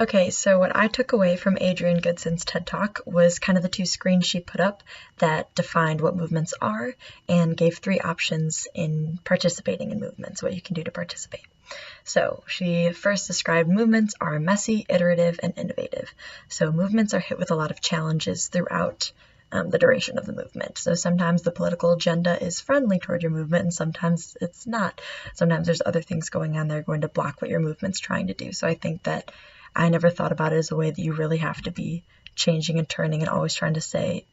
Okay, so what I took away from Adrienne Goodson's TED Talk was kind of the two screens she put up that defined what movements are and gave three options in participating in movements, what you can do to participate. So she first described movements are messy, iterative, and innovative. So movements are hit with a lot of challenges throughout the duration of the movement. So sometimes the political agenda is friendly toward your movement and sometimes it's not. Sometimes there's other things going on that are going to block what your movement's trying to do. So I think that I never thought about it as a way that you really have to be changing and turning and always trying to stay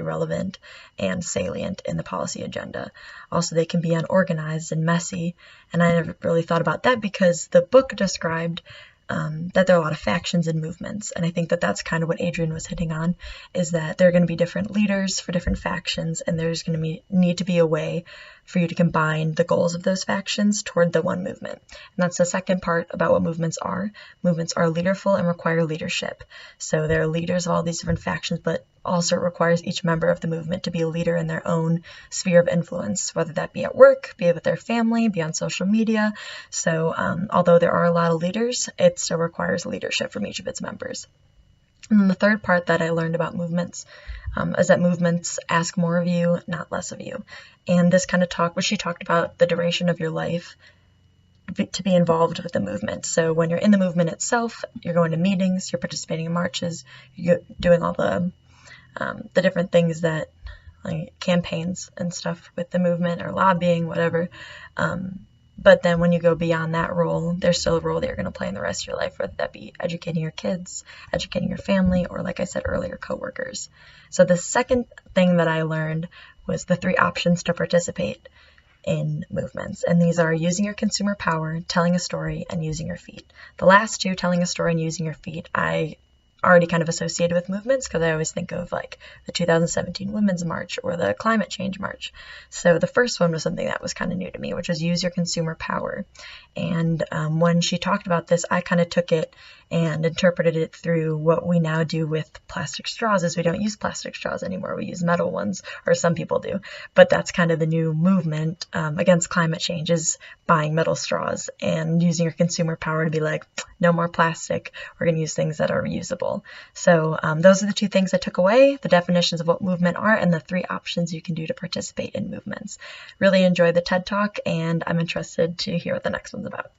relevant and salient in the policy agenda. Also, they can be unorganized and messy, and I never really thought about that because the book described that there are a lot of factions and movements, and I think that that's kind of what Adrienne was hitting on, is that there are going to be different leaders for different factions, and there's going to need to be a way for you to combine the goals of those factions toward the one movement. And that's the second part about what movements are. Movements are leaderful and require leadership. So there are leaders of all these different factions, but also it requires each member of the movement to be a leader in their own sphere of influence, whether that be at work, be with their family, be on social media. So although there are a lot of leaders, it still requires leadership from each of its members. And then the third part that I learned about movements is that movements ask more of you, not less of you. And this kind of she talked about the duration of your life to be involved with the movement. So when you're in the movement itself, you're going to meetings, you're participating in marches, you're doing all the different things that, like campaigns and stuff with the movement or lobbying, whatever. But then when you go beyond that role, there's still a role that you're going to play in the rest of your life, whether that be educating your kids, educating your family, or like I said earlier, coworkers. So the second thing that I learned was the three options to participate in movements. And these are using your consumer power, telling a story, and using your feet. The last two, telling a story and using your feet, I already kind of associated with movements because I always think of like the 2017 Women's March or the climate change march. So the first one was something that was kind of new to me, which was use your consumer power. And when she talked about this, I kind of took it and interpreted it through what we now do with plastic straws, is we don't use plastic straws anymore. We use metal ones, or some people do. But that's kind of the new movement against climate change, is buying metal straws and using your consumer power to be like, no more plastic. We're going to use things that are reusable. So those are the two things I took away, the definitions of what movement are and the three options you can do to participate in movements. Really enjoyed the TED Talk, and I'm interested to hear what the next one's about.